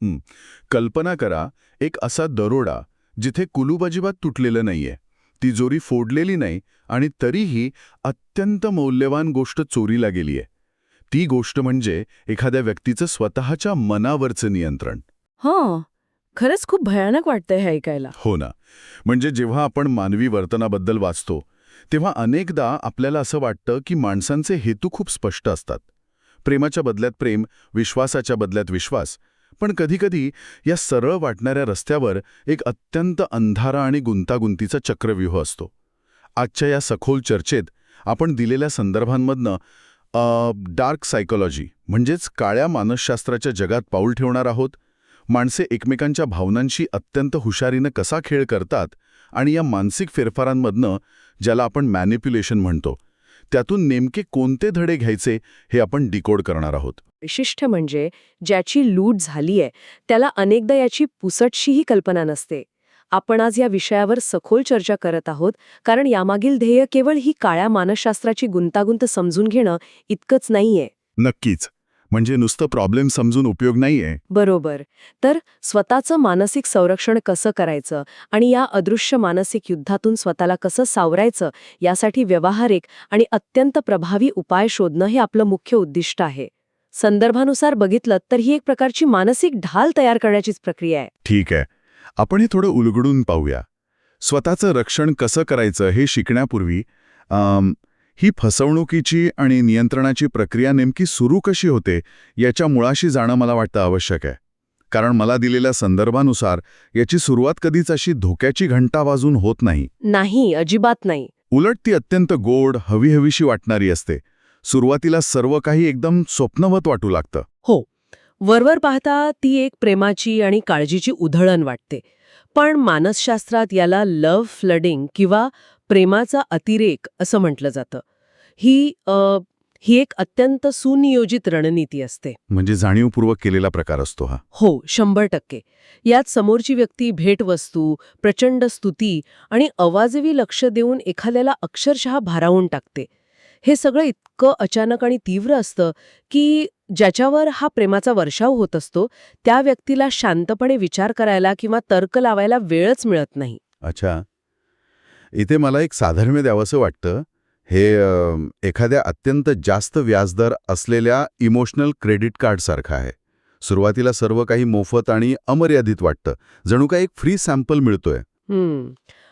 हं. कल्पना करा एक असा दरोडा जिथे कुलूप अजिबात तुटलेलं नाहीये, तिजोरी फोडलेली नाही आणि तरीही अत्यंत मौल्यवान गोष्ट चोरीला गेलीये. ती गोष्ट म्हणजे एखाद्या व्यक्तीचं स्वतःच्या मनावरचं नियंत्रण. हां, खरंच खूप भयानक वाटतंय हे ऐकायला. हो ना. म्हणजे जेव्हा आपण मानवी वर्तनाबद्दल वाचतो तेव्हा अनेकदा आपल्याला असं वाटतं की माणसांचे हेतू खूप स्पष्ट असतात. प्रेमाच्या बदल्यात प्रेम, विश्वासाच्या बदल्यात विश्वास. पण कधीकधी या सरळ वाटणाऱ्या रस्त्यावर एक अत्यंत अंधारा आणि गुंतागुंतीचा चक्रव्यूह असतो. आजच्या या सखोल चर्चेत आपण दिलेल्या संदर्भांमधनं डार्क सायकोलॉजी म्हणजेच काळ्या मानसशास्त्राच्या जगात पाऊल ठेवणार आहोत. माणसे एकमेकांच्या भावनांशी अत्यंत हुशारीनं कसा खेळ करतात आणि या मानसिक फेरफारांमधनं, ज्याला आपण मॅनिप्युलेशन म्हणतो, त्यातून नेमके कोणते धडे घ्यायचे हे आपण डिकोड करणार आहोत. विशिष्ट म्हणजे ज्याची लूट झालीय त्याला अनेकदा याची पुसटशीही कल्पना नसते. आपण आज या विषयावर सखोल चर्चा करत आहोत कारण यामागील ध्येय केवळ ही काळ्या मानसशास्त्राची गुंतागुंत समजून घेणं इतकंच नाहीये. नक्कीच. म्हणजे नुसतं प्रॉब्लेम समजून उपयोग नाहीये. बरोबर. तर स्वतःचं मानसिक संरक्षण कसं करायचं आणि या अदृश्य मानसिक युद्धातून स्वतःला कसं सावरायचं यासाठी व्यावहारिक आणि अत्यंत प्रभावी उपाय शोधणं हे आपलं मुख्य उद्दिष्ट आहे. संदर्भानुसार बघितलं तर ही एक प्रकारची मानसिक ढाल तयार करण्याचीच प्रक्रिया आहे. ठीक आहे. आपण हे थोडं उलगडून पाहूया. स्वतःचं रक्षण कसं करायचं हे शिकण्यापूर्वी ही फसवणुकीची आणि नियंत्रणाची प्रक्रिया नेमकी सुरू कशी होते याच्या मुळाशी जाणं मला वाटतं आवश्यक आहे. कारण मला दिलेल्या संदर्भानुसार याची सुरुवात कधीच अशी धोक्याची घंटा वाजून होत नाही. नाही, अजिबात नाही. उलट ती अत्यंत गोड, हवीहवीशी वाटणारी असते. सुरुवातीला सर्व काही एकदम स्वप्नवत वाटू लागतं. हो, वरवर पाहता ती एक प्रेमाची आणि काळजीची उधळण वाटते. पण मानसशास्त्रात याला लव्ह फ्लडिंग किंवा प्रेमाचा अतिरेक असं म्हटलं जातं. ही एक अत्यंत सुनियोजित रणनीती असते. म्हणजे जाणीवपूर्वक केलेला प्रकार असतो हा. हो, 100%. यात समोरची व्यक्ती भेटवस्तू, प्रचंड स्तुती आणि अवाजवी लक्ष देऊन एखाद्याला अक्षरशः भारावून टाकते. हे सगळं इतकं अचानक आणि तीव्र असतं की ज्याच्यावर हा प्रेमाचा वर्षाव होत असतो त्या व्यक्तीला शांतपणे विचार करायला किंवा तर्क लावायला वेळच मिळत नाही. अच्छा. इथे मला एक साधर्म्य द्यावंसं वाटतं. हे एखाद्या अत्यंत जास्त व्याजदर असलेल्या इमोशनल क्रेडिट कार्डसारखं आहे. सुरुवातीला सर्व काही मोफत आणि अमर्यादित वाटतं, जणू काही एक फ्री सॅम्पल मिळतोय.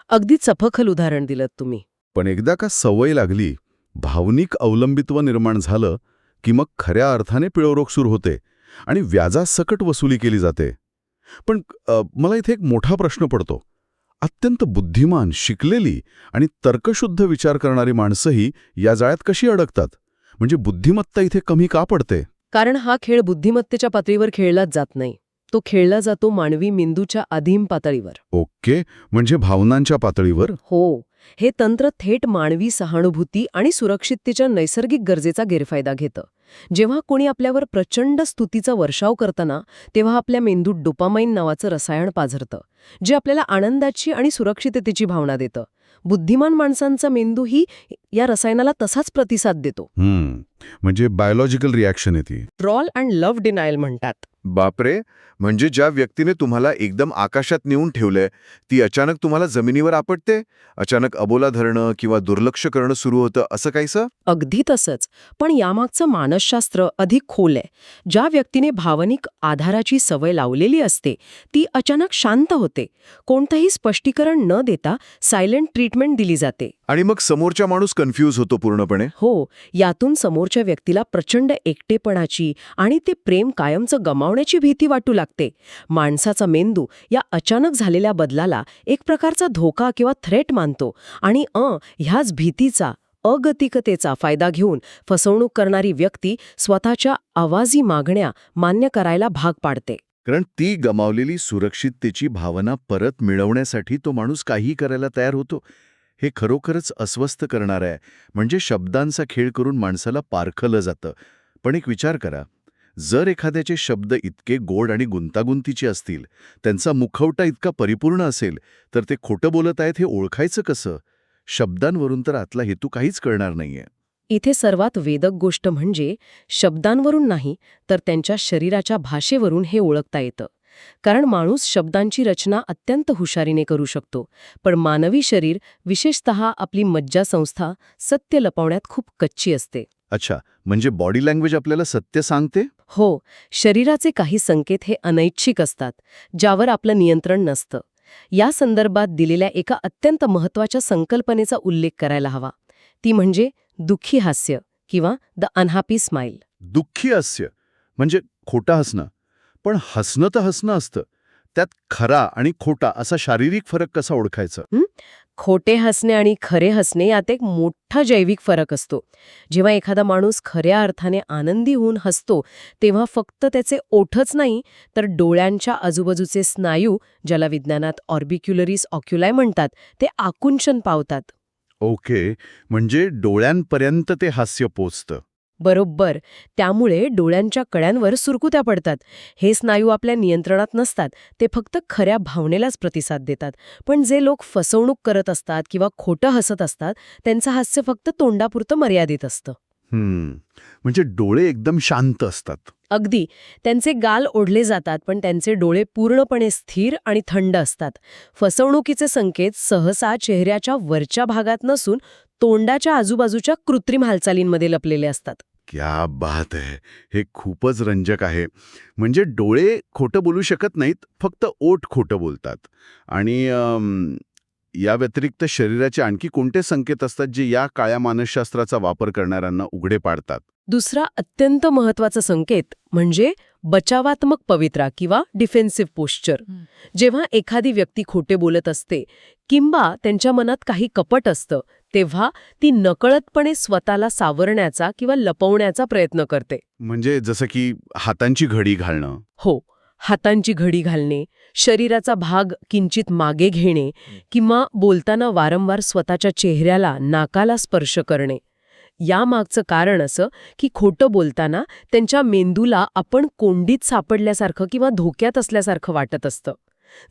अगदी चपखल उदाहरण दिलं तुम्ही. पण एकदा का सवय लागली, भावनिक अवलंबित्व निर्माण झालं की मग खऱ्या अर्थाने पिळवरोग सुरू होते आणि व्याजासकट वसुली केली जाते. पण मला इथे एक मोठा प्रश्न पडतो. अत्यंत बुद्धिमान, शिकलेली आणि तर्कशुद्ध विचार करणारी माणसंही या जाळ्यात कशी अडकतात? म्हणजे बुद्धिमत्ता इथे कमी का पडते? कारण हा खेळ बुद्धिमत्तेच्या पातळीवर खेळलाच जात नाही. तो खेळला जातो मानवी मेंदूच्या आदिम पातळीवर. ओके, म्हणजे भावनांच्या पातळीवर? हो, हे तंत्र थेट मानवी सहानुभूती आणि सुरक्षिततेच्या नैसर्गिक गरजेचा गैरफायदा घेतं. जेव्हा कोणी आपल्यावर प्रचंड स्तुतीचा वर्षाव करताना तेव्हा आपल्या मेंदूत डोपामाइन नावाचं रसायन पाझरतं, जे आपल्याला आनंदाची आणि सुरक्षिततेची भावना देतं. बुद्धिमान माणसांचा मेंदूही या रसायनाला तसाच प्रतिसाद देतो. म्हणजे बायोलॉजिकल रिॲक्शन येते. ट्रॉल अँड लव्ह डिनायल म्हणतात. बापरे, म्हणजे ज्या व्यक्तीने तुम्हाला एकदम आकाशात नेऊन ठेवलंय ती अचानक तुम्हाला जमिनीवर आपटते, अचानक अबोला धरणं किंवा दुर्लक्ष करणं सुरू होतं, असं काहीसं? अगदी तसंच. पण यामागचं मानसशास्त्र अधिक खोल आहे. ज्या व्यक्तीने भावनिक आधाराची सवय लावलेली असते ती अचानक शांत होते. कोणतंही स्पष्टीकरण न देता सायलेंट ट्रीटमेंट दिली जाते. आणि मग समोरचा माणूस कन्फ्यूज होतो पूर्णपणे. हो, यातून समोरच्या व्यक्तीला प्रचंड एकटेपणाची आणि ते प्रेम कायमचं गमावण्याची भीती वाटू लागते. माणसाचा मेंदू या अचानक झालेल्या बदलाला एक प्रकारचा धोका किंवा थ्रेट मानतो आणि ह्याच भीतीचा, अगतिकतेचा फायदा घेऊन फसवणूक करणारी व्यक्ती स्वतःच्या आवाजी मागण्या मान्य करायला भाग पाडते. कारण ती गमावलेली सुरक्षिततेची भावना परत मिळवण्यासाठी तो माणूस काहीही करायला तयार होतो. हे खरोखरच अस्वस्थ करणारं आहे. म्हणजे शब्दांचा खेळ करून माणसाला पारखलं जातं. पण एक विचार करा, जर एखाद्याचे शब्द इतके गोड आणि गुंतागुंतीचे असतील, त्यांचा मुखवटा इतका परिपूर्ण असेल, तर ते खोटं बोलत आहेत हे ओळखायचं कसं? शब्दांवरून तर आतला हेतू काहीच कळणार नाहीये. इथे सर्वात वेदक गोष्ट म्हणजे शब्दांवरून नाही तर त्यांच्या शरीराच्या भाषेवरून हे ओळखता येतं. कारण माणूस शब्दांची रचना अत्यंत हुशारीने करू शकतो, पण मानवी शरीर, विशेषतः आपली मज्जासंस्था, सत्य लपवण्यात खूप कच्ची असते. अच्छा, म्हणजे बॉडी लँग्वेज आपल्याला सत्य सांगते? हो, शरीराचे काही संकेत हे अनैच्छिक असतात, ज्यावर आपलं नियंत्रण नसतं. या संदर्भात दिलेल्या एका अत्यंत महत्त्वाच्या संकल्पनेचा उल्लेख करायला हवा. ती म्हणजे दुःखी हास्य किंवा द अनहॅपी स्माईल. दुःखी हास्य म्हणजे खोटं हसणं. पण हसणं तर हसणं असतं. त्यात खरा आणि खोटा असा शारीरिक फरक कसा ओळखायचा? खोटे हसणे आणि खरे हसणे यात एक मोठा जैविक फरक असतो. जेव्हा एखादा माणूस खऱ्या अर्थाने आनंदी होऊन हसतो, तेव्हा फक्त त्याचे ओठच नाही तर डोळ्यांच्या आजूबाजूचे स्नायू, ज्याला विज्ञानात ऑर्बिक्युलरिस ऑक्युलाय म्हणतात, ते आकुंचन पावतात. ओके, म्हणजे डोळ्यांपर्यंत ते हास्य पोचतं. बरोबर. त्यामुळे डोळ्यांच्या कड्यांवर सुरकुत्या पडतात. हे स्नायू आपल्या नियंत्रणात नसतात, ते फक्त खऱ्या भावनेलाच प्रतिसाद देतात. पण जे लोक फसवणूक करत असतात किंवा खोटं हसत असतात, त्यांचं हास्य फक्त तोंडापुरतं मर्यादित असतं. म्हणजे डोळे एकदम शांत असतात. अगदी. त्यांचे गाल ओढले जातात, पण त्यांचे डोळे पूर्णपणे स्थिर आणि थंड असतात. फसवणुकीचे संकेत सहसा चेहऱ्याच्या वरच्या भागात नसून तोंडाच्या आजूबाजूच्या कृत्रिम हालचालींमध्ये लपलेले असतात. क्या बात आहे. हे खूपच रंजक आहे. म्हणजे डोळे खोटं बोलू शकत नाहीत, फक्त ओठ खोटं बोलतात. आणि या व्यतिरिक्त शरीराचे आणखी कोणते संकेत असतात जे या काळ्या मानसशास्त्राचा वापर करणाऱ्यांना उघडे पाडतात? दुसरा अत्यंत महत्वाचा संकेत म्हणजे बचावात्मक पवित्रा किंवा डिफेन्सिव्ह पोश्चर. जेव्हा एखादी व्यक्ती खोटे बोलत असते किंवा त्यांच्या मनात काही कपट असतं, तेव्हा ती नकळतपणे स्वतःला सावरण्याचा किंवा लपवण्याचा प्रयत्न करते. म्हणजे जसं की हातांची घडी घालणं. हो, हातांची घडी घालणे, शरीराचा भाग किंचित मागे घेणे किंवा बोलताना वारंवार स्वतःच्या चेहऱ्याला, नाकाला स्पर्श करणे. यामागचं कारण असं की खोटं बोलताना त्यांच्या मेंदूला आपण कोंडीत सापडल्यासारखं किंवा धोक्यात असल्यासारखं वाटत असतं.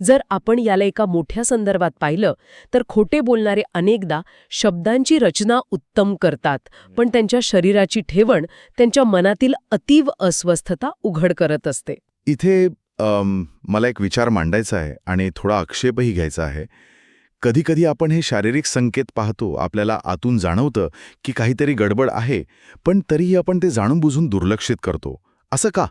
जर आपण याला एका मोठ्या संदर्भात पाहिलं तर खोटे बोलणारे अनेकदा शब्दांची रचना उत्तम करतात, पण त्यांच्या शरीराची ठेवण त्यांच्या मनातील अतीव अस्वस्थता उघड करत असते. इथे मला एक विचार मांडायचा आहे आणि थोडा आक्षेपही घ्यायचा आहे. कधीकधी आपण हे शारीरिक संकेत पाहतो, आपल्याला आतून जाणवतं की काहीतरी गडबड आहे, पण तरीही आपण ते जाणून बुजून दुर्लक्षित करतो. असं का?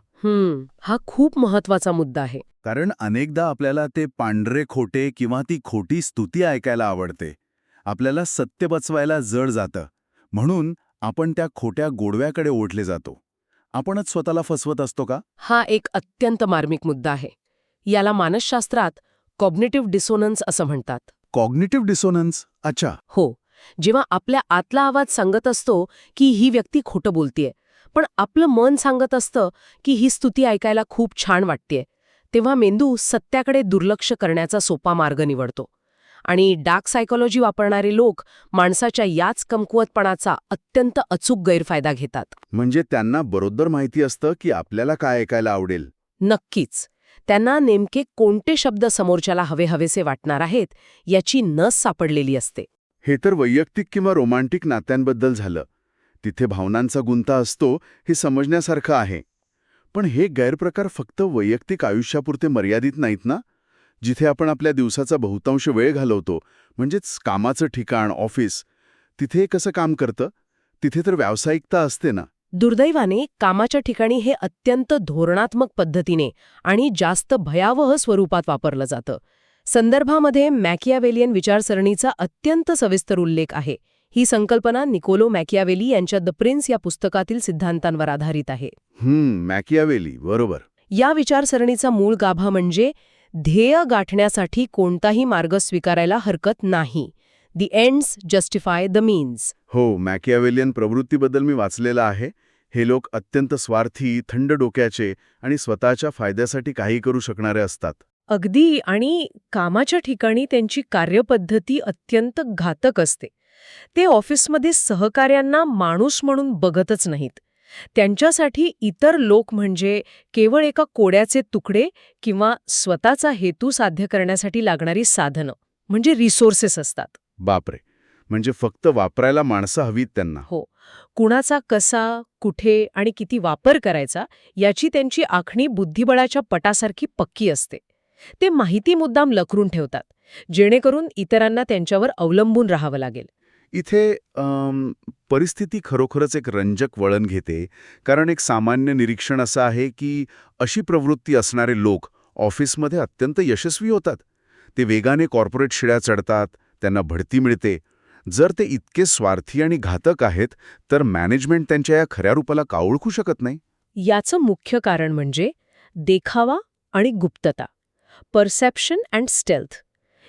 हा खूप महत्वाचा मुद्दा आहे. कारण अनेकदा आपल्याला ते पांढरे खोटे किंवा ती खोटी स्तुती ऐकायला आवडते. आपल्याला सत्य पचवायला जड जातं. म्हणून आपण त्या खोट्या गोडव्याकडे ओढले जातो. आपणच स्वतःला फसवत असतो का? हा एक अत्यंत मार्मिक मुद्दा आहे. याला मानसशास्त्रात कॉग्निटिव्ह डिसोनन्स असं म्हणतात. कॉग्निटिव्ह डिसोनन्स? अच्छा. हो, जेव्हा आपल्या आतला आवाज सांगत असतो की ही व्यक्ती खोटं बोलतेय, पण आपलं मन सांगत असतं की ही स्तुती ऐकायला खूप छान वाटतेय, तेव्हा मेंदू सत्याकडे दुर्लक्ष करण्याचा सोपा मार्ग निवडतो. आणि डार्क सायकोलॉजी वापरणारे लोक माणसाच्या याच कमकुवतपणाचा अत्यंत अचूक गैरफायदा घेतात. म्हणजे त्यांना बरोबर माहिती असतं की आपल्याला काय ऐकायला आवडेल. नक्कीच. त्यांना नेमके कोणते शब्द समोरच्याला हवेहवेसे वाटणार आहेत याची नस सापडलेली असते. हे तर वैयक्तिक किंवा रोमांटिक नात्यांबद्दल झालं. तिथे भावनांचा गुंता असतो हे समजण्यासारखं आहे. पण हे गैरप्रकार फक्त वैयक्तिक आयुष्यापुरते मर्यादित नाहीत ना? जिथे आपण आपल्या दिवसाचा बहुतांश वेळ घालवतो, म्हणजेच कामाचं ठिकाण, ऑफिस, तिथे कसं काम करतं? तिथे तर व्यावसायिकता असते ना? दुर्दैवाने कामाच्या ठिकाणी हे अत्यंत धोरणात्मक पद्धतीने आणि जास्त भयावह स्वरूपात वापरलं जातं. संदर्भामध्ये मॅकियावेलियन विचारसरणीचा अत्यंत सविस्तर उल्लेख आहे. ही संकल्पना निकोलो मॅकियावेली यांच्या द प्रिन्स या पुस्तकातील सिद्धांतांवर आधारित आहे. मॅकियावेली, बरोबर. या विचारसरणीचा मूळ गाभा म्हणजे ध्येय गाठण्यासाठी कोणताही मार्ग स्वीकारायला हरकत नाही. The ends justify the means. हो, मॅकियावेलियन प्रवृत्तीबद्दल मी वाचलेलं आहे. हे लोक अत्यंत स्वार्थी, थंड डोक्याचे आणि स्वतःच्या फायद्यासाठी काही करू शकणारे असतात. अगदी. आणि कामाच्या ठिकाणी त्यांची कार्यपद्धती अत्यंत घातक असते. ते ऑफिसमध्ये सहकाऱ्यांना माणूस म्हणून बघतच नाहीत. त्यांच्यासाठी इतर लोक म्हणजे केवळ एका कोड्याचे तुकडे किंवा स्वतःचा हेतू साध्य करण्यासाठी लागणारी साधनं म्हणजे रिसोर्सेस असतात. बापरे. म्हणजे फक्त वापरायला माणसं हवीत त्यांना. हो. कुणाचा कसा, कुठे आणि किती वापर करायचा याची त्यांची आखणी बुद्धिबळाच्या पटासारखी पक्की असते. ते माहिती मुद्दाम लकरून ठेवतात, जेणेकरून इतरांना त्यांच्यावर अवलंबून राहावं लागेल. इथे परिस्थिती खरोखरच एक रंजक वळण घेते, कारण एक सामान्य निरीक्षण असं आहे की अशी प्रवृत्ती असणारे लोक ऑफिसमध्ये अत्यंत यशस्वी होतात. ते वेगाने कॉर्पोरेट शिड्या चढतात, त्यांना बढती मिळते. जर ते इतके स्वार्थी आणि घातक आहेत, तर मॅनेजमेंट त्यांच्या या खऱ्या रूपाला का ओळखू शकत नाही? याचं मुख्य कारण म्हणजे देखावा आणि गुप्तता, परसेप्शन अँड स्टेल्थ.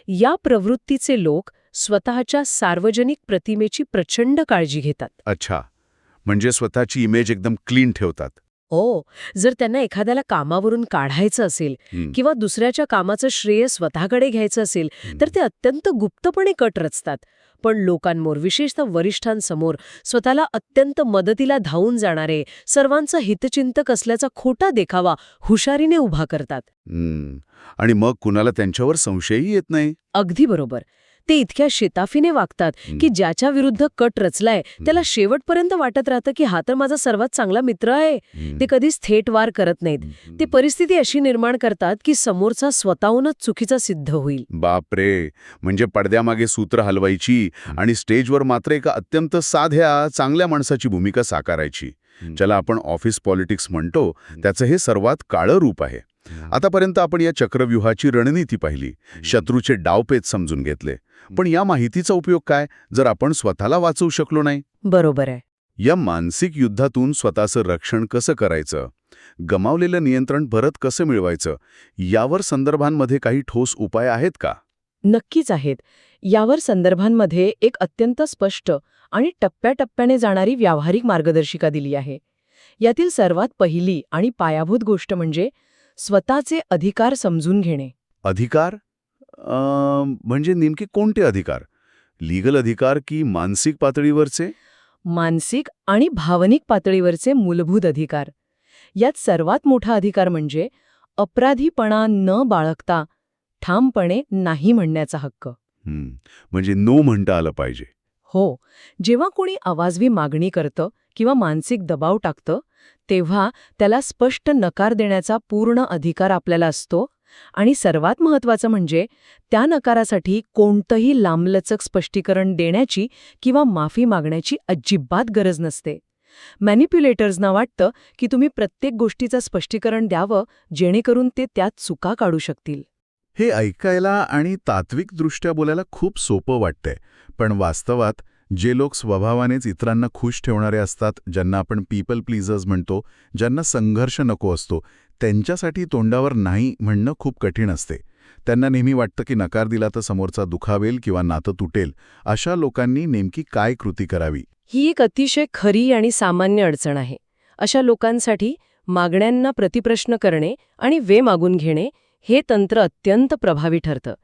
या प्रवृत्तीचे लोक स्वतःच्या सार्वजनिक प्रतिमेची प्रचंड काळजी घेतात. अच्छा, म्हणजे स्वतःची इमेज एकदम क्लीन ठेवतात. जर त्यांना एखाद्याला कामावरून काढायचं असेल किंवा दुसऱ्याच्या कामाचं श्रेय स्वतःकडे घ्यायचं असेल तर ते अत्यंत गुप्तपणे कट रचतात. पण लोकांमोर, विशेषतः वरिष्ठांसमोर, स्वतःला अत्यंत मदतीला धावून जाणारे, सर्वांचं हितचिंतक असल्याचा खोटा देखावा हुशारीने उभा करतात. आणि मग कुणाला त्यांच्यावर संशयही येत नाही. अगदी बरोबर. ते इतक्या शिताफीने वागतात की ज्याच्या विरुद्ध कट रचलाय त्याला शेवटपर्यंत वाटत राहतं की हा तर माझा सर्वात चांगला मित्र आहे. ते कधीच थेट वार करत नाहीत. ते परिस्थिती अशी निर्माण करतात की समोरचा स्वतःहूनच चुकीचा सिद्ध होईल. बापरे, म्हणजे पडद्यामागे सूत्र हलवायची आणि स्टेजवर मात्र एका अत्यंत साध्या चांगल्या माणसाची भूमिका साकारायची. ज्याला आपण ऑफिस पॉलिटिक्स म्हणतो, त्याचं हे सर्वात काळं रूप आहे. आतापर्यंत आपण या चक्रव्यूहाची रणनीती पाहिली, शत्रूचे डावपेच समजून घेतले. पण या माहितीचा उपयोग काय जर आपण स्वतःला वाचवू शकलो नाही? बरोबर आहे. या मानसिक युद्धातून स्वतःचं रक्षण कसं करायचं, गमावलेलं नियंत्रण परत कसं मिळवायचं, यावर संदर्भांमध्ये काही ठोस उपाय आहेत का? नक्कीच आहेत. यावर संदर्भांमध्ये एक अत्यंत स्पष्ट आणि टप्प्याटप्प्याने जाणारी व्यावहारिक मार्गदर्शिका दिली आहे. यातील सर्वात पहिली आणि पायाभूत गोष्ट म्हणजे स्वतःचे अधिकार समजून घेणे. अधिकार म्हणजे नेमके कोणते अधिकार? लीगल अधिकार की मानसिक पातळीवरचे? मानसिक आणि भावनिक पातळीवरचे मूलभूत अधिकार. यात सर्वात मोठा अधिकार म्हणजे अपराधीपणा न बाळगता ठामपणे नाही म्हणण्याचा हक्क. म्हणजे नो म्हणता आलं पाहिजे. हो, जेव्हा कोणी आवाजवी मागणी करतं किंवा मानसिक दबाव टाकतं, तेव्हा त्याला स्पष्ट नकार देण्याचा पूर्ण अधिकार आपल्याला असतो. आणि सर्वात महत्त्वाचं म्हणजे त्या नकारासाठी कोणतंही लांबलचक स्पष्टीकरण देण्याची किंवा माफी मागण्याची अजिबात गरज नसते. मॅनिप्युलेटर्सना वाटतं की तुम्ही प्रत्येक गोष्टीचं स्पष्टीकरण द्यावं जेणेकरून ते त्यात चुका काढू शकतील. हे ऐकायला आणि तात्विकदृष्ट्या बोलायला खूप सोपं वाटतंय, पण वास्तवात जे लोक स्वभावानेच इतरांना खुश ठेवणारे असतात, ज्यांना आपण पीपल प्लीजर्स म्हणतो, ज्यांना संघर्ष नको असतो, त्यांच्यासाठी तोंडावर नाही म्हणणं खूप कठीण असते. त्यांना नेहमी वाटतं की नकार दिला तर समोरचा दुखावेल किंवा नातं तुटेल. अशा लोकांनी नेमकी काय कृती करावी? ही एक अतिशय खरी आणि सामान्य अडचण आहे. अशा लोकांसाठी मागण्यांना प्रतिप्रश्न करणे आणि वे मागून घेणे हे तंत्र अत्यंत प्रभावी ठरतं.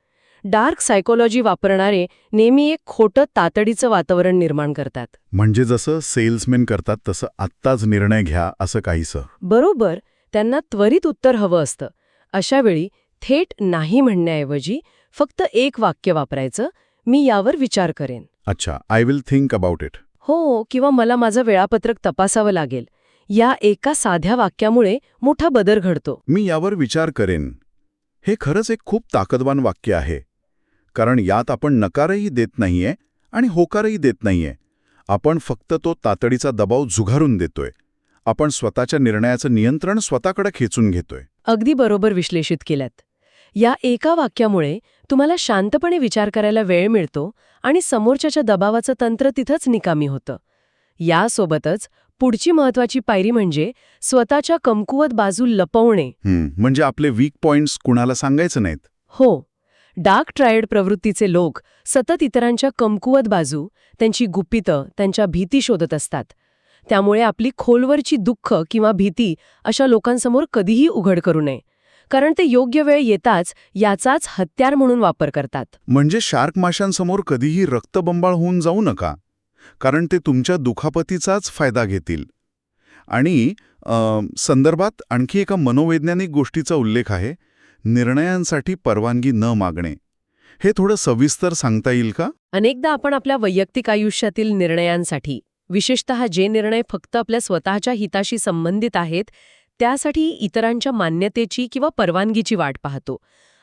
डार्क सायकोलॉजी वापरणारे नेहमी एक खोटं तातडीचं वातावरण निर्माण करतात. म्हणजे जसं सेल्समॅन करतात तसं आत्ताच निर्णय घ्या असं काहीसं. बरोबर. त्यांना त्वरित उत्तर हवं असतं. अशा वेळी थेट नाही म्हणण्याऐवजी फक्त एक वाक्य वापरायचं, मी यावर विचार करेन. अच्छा, I will think about it. हो, किंवा मला माझं वेळापत्रक तपासावं लागेल. या एका साध्या वाक्यामुळे मोठा बदल घडतो. मी यावर विचार करेन. हे खरंच एक खूप ताकदवान वाक्य आहे, कारण यात आपण नकारही देत नाहीये आणि होकारही देत नाहीये. आपण फक्त तो तातडीचा दबाव झुगारून देतोय. आपण स्वतःच्या निर्णयाचं नियंत्रण स्वतःकडे खेचून घेतोय. अगदी बरोबर विश्लेषित केल्यात. या एका वाक्यामुळे तुम्हाला शांतपणे विचार करायला वेळ मिळतो आणि समोरच्याच्या दबावाचं तंत्र तिथंच निकामी होतं. यासोबतच पुढची महत्वाची पायरी म्हणजे स्वतःच्या कमकुवत बाजू लपवणे. म्हणजे आपले वीक पॉइंट्स कुणाला सांगायचं नाहीत. हो, डार्क ट्रायड प्रवृत्तीचे लोक सतत इतरांच्या कमकुवत बाजू, त्यांची गुपितं, त्यांच्या भीती शोधत असतात. त्यामुळे आपली खोलवरची दुःख किंवा भीती अशा लोकांसमोर कधीही उघड करू नये, कारण ते योग्य वेळ येताच याचाच हत्यार म्हणून वापर करतात. म्हणजे शार्क माशांसमोर कधीही रक्तबंबाळ होऊन जाऊ नका, कारण ते तुमच्या दुखापतीचाच फायदा घेतील. आणि संदर्भात आणखी एका मनोवैज्ञानिक गोष्टीचा उल्लेख आहे, निर्णयांसाठी परवानगी न मागणे. हे थोडं सविस्तर सांगता येईल का? अनेकदा आपण आपल्या वैयक्तिक आयुष्यातील निर्णयांसाठी, विशेषतः जे निर्णय फक्त आपल्या स्वतःच्या हिताशी संबंधित आहेत, त्यासाठी इतरांच्या मान्यतेची किंवा परवानगीची वाट पाहतो.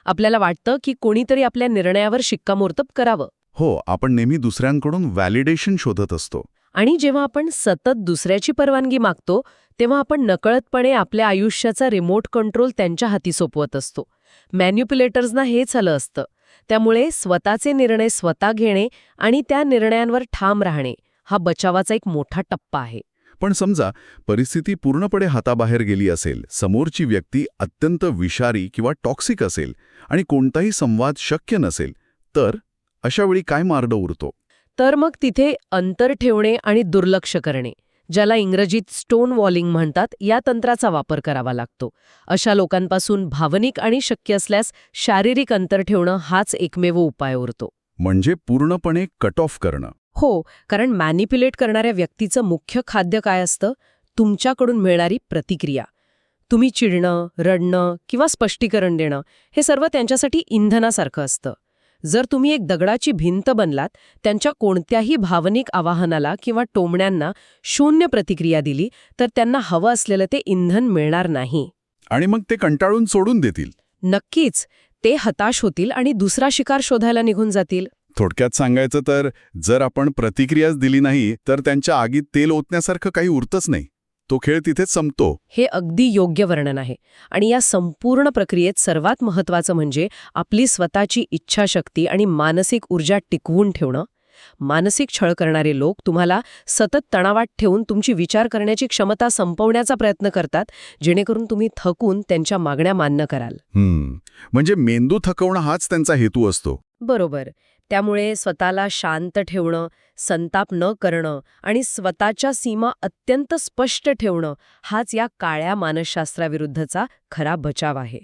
आपल्याला वाटतं की कोणीतरी आपल्या निर्णयावर शिक्कामोर्तब करावं. हो, आपण नेहमी दुसऱ्यांकडून व्हॅलिडेशन शोधत असतो. आणि जेव्हा आपण सतत दुसऱ्याची परवानगी मागतो, तेव्हा आपण नकळतपणे आपल्या आयुष्याचा रिमोट कंट्रोल त्यांच्या हाती सोपवत असतो. मॅन्युप्युलेटर्सना हेच आलं असतं. त्यामुळे स्वतःचे निर्णय स्वतः घेणे आणि त्या निर्णयांवर ठाम राहणे हा बचावाचा एक मोठा टप्पा आहे. पण समजा परिस्थिती पूर्णपणे हाताबाहेर गेली असेल, समोरची व्यक्ती अत्यंत विषारी किंवा टॉक्सिक असेल आणि कोणताही संवाद शक्य नसेल, तर अशावेळी काय मार्ग उरतो? तर मग तिथे अंतर ठेवणे आणि दुर्लक्ष करणे, ज्याला इंग्रजीत स्टोन वॉलिंग म्हणतात, या तंत्राचा वापर करावा लागतो. अशा लोकांपासून भावनिक आणि शक्य असल्यास शारीरिक अंतर ठेवणं हाच एकमेव उपाय उरतो. म्हणजे पूर्णपणे कट ऑफ करणं. हो, कारण मॅनिप्युलेट करणाऱ्या व्यक्तीचं मुख्य खाद्य काय असतं? तुमच्याकडून मिळणारी प्रतिक्रिया. तुम्ही चिडणं, रडणं किंवा स्पष्टीकरण देणं हे सर्व त्यांच्यासाठी इंधनासारखं असतं. जर तुम्ही एक दगडाची भिंत बनलात, त्यांच्या कोणत्याही भावनिक आवाहनाला किंवा टोमण्यांना शून्य प्रतिक्रिया दिली, तर त्यांना हवं असलेलं ते इंधन मिळणार नाही. आणि मग ते कंटाळून सोडून देतील. नक्कीच, ते हताश होतील आणि दुसरा शिकार शोधायला निघून जातील. थोडक्यात सांगायचं तर जर आपण प्रतिक्रियाच दिली नाही तर त्यांच्या आगीत तेल ओतण्यासारखं काही उरतच नाही. तो खेळ तिथेच संपतो. हे अगदी योग्य वर्णन आहे. आणि या संपूर्ण प्रक्रियेत सर्वात महत्त्वाचं म्हणजे आपली स्वतःची इच्छाशक्ती आणि मानसिक ऊर्जा टिकवून ठेवणं. मानसिक छळ करणारे लोक तुम्हाला सतत तणावात ठेवून तुमची विचार करण्याची क्षमता संपवण्याचा प्रयत्न करतात, जेणेकरून तुम्ही थकून त्यांच्या मागण्या मान्य कराल. म्हणजे मेंदू थकवणं हाच त्यांचा हेतू असतो. बरोबर. त्यामुळे स्वतःला शांत ठेवणं, संताप न करणं आणि स्वतःच्या सीमा अत्यंत स्पष्ट ठेवणं हाच या काळ्या मानसशास्त्राविरुद्धचा खरा बचाव आहे.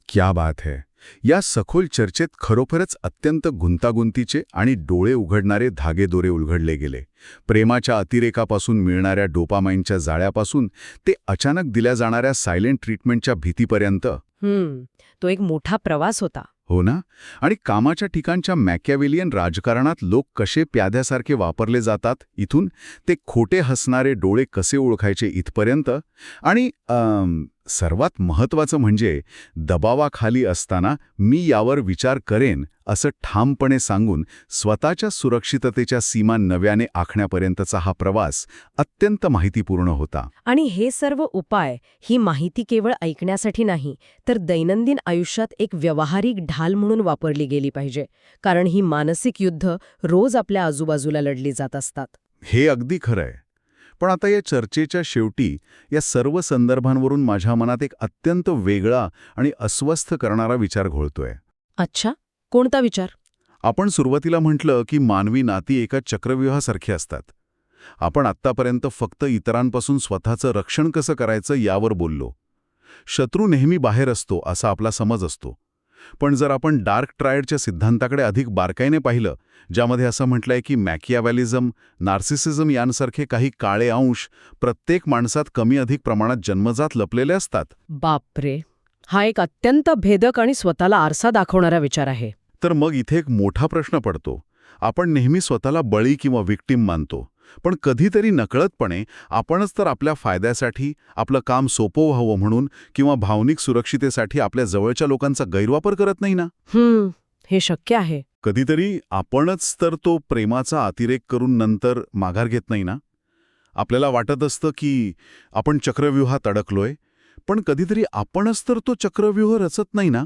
क्या बात है. या सखोल चर्चेत खरोखरच अत्यंत गुंतागुंतीचे आणि डोळे उघडणारे धागेदोरे उलगडले गेले. प्रेमाच्या अतिरेकापासून मिळणाऱ्या डोपामाइनच्या जाळ्यापासून ते अचानक दिल्या जाणाऱ्या सायलेंट ट्रीटमेंटच्या भीतीपर्यंत. तो एक मोठा प्रवास होता. हो ना. आणि कामाच्या ठिकाणच्या मॅकियावेलियन राजकारणात लोक कसे प्याद्यासारखे वापरले जातात इथून ते खोटे हसणारे डोळे कसे ओळखायचे इथपर्यंत. आणि सर्वात महत्त्वाचं म्हणजे दबावाखाली असताना मी यावर विचार करेन असं ठामपणे सांगून स्वतःच्या सुरक्षिततेच्या सीमा नव्याने आखण्यापर्यंतचा हा प्रवास अत्यंत माहितीपूर्ण होता. आणि हे सर्व उपाय, ही माहिती केवळ ऐकण्यासाठी नाही, तर दैनंदिन आयुष्यात एक व्यावहारिक ढाल म्हणून वापरली गेली पाहिजे. कारण ही मानसिक युद्ध रोज आपल्या आजूबाजूला लढली जात असतात. हे अगदी खरं आहे. पण आता या चर्चेच्या शेवटी या सर्व संदर्भांवरून माझ्या मनात एक अत्यंत वेगळा आणि अस्वस्थ करणारा विचार घोळतोय. अच्छा, कोणता विचार? आपण सुरुवातीला म्हटलं की मानवी नाती एका चक्रव्यूहासारखी असतात. आपण आत्तापर्यंत फक्त इतरांपासून स्वतःचं रक्षण कसं करायचं यावर बोललो. शत्रू नेहमी बाहेर असतो असा आपला समज असतो. पण जर आपण डार्क ट्रायडच्या सिद्धांताकडे अधिक बारकाईने पाहिलं, ज्यामध्ये असं म्हटलंय की मॅकियावेलिझम, नार्सिसिझम यांसारखे काही काळे अंश प्रत्येक माणसात कमी अधिक प्रमाणात जन्मजात लपलेले असतात. बापरे, हा एक अत्यंत भेदक आणि स्वतःला आरसा दाखवणारा विचार आहे. तर मग इथे एक मोठा प्रश्न पडतो. आपण नेहमी स्वतःला बळी किंवा विक्टीम मानतो, पण कधीतरी नकळतपणे आपणच तर आपल्या फायद्यासाठी, आपलं काम सोपं व्हावं म्हणून किंवा भावनिक सुरक्षितेसाठी आपल्या जवळच्या लोकांचा गैरवापर करत नाही ना? हे शक्य आहे. कधीतरी आपणच तर तो प्रेमाचा अतिरेक करून नंतर माघार घेत नाही ना? आपल्याला वाटत असतं की आपण चक्रव्यूहात अडकलोय, पण कधीतरी आपणच तर तो चक्रव्यूह रचत नाही ना?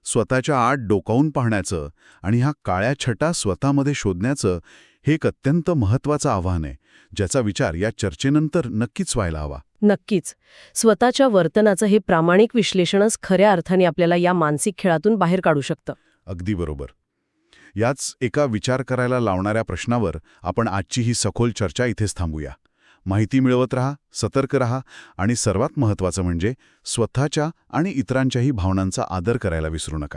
स्वतःच्या आत डोकावून पाहण्याचं आणि ह्या काळ्या छटा स्वतःमध्ये शोधण्याचं हे एक अत्यंत महत्त्वाचं आव्हान आहे, ज्याचा विचार या चर्चेनंतर नक्कीच व्हायला हवा. नक्कीच. स्वतःच्या वर्तनाचं हे प्रामाणिक विश्लेषणच खऱ्या अर्थाने आपल्याला या मानसिक खेळातून बाहेर काढू शकतं. अगदी बरोबर. याच एका विचार करायला लावणाऱ्या प्रश्नावर आपण आजची ही सखोल चर्चा इथेच थांबूया. माहिती मिळवत राहा, सतर्क राहा आणि सर्वात महत्त्वाचं म्हणजे स्वतःच्या आणि इतरांच्याही भावनांचा आदर करायला विसरू नका.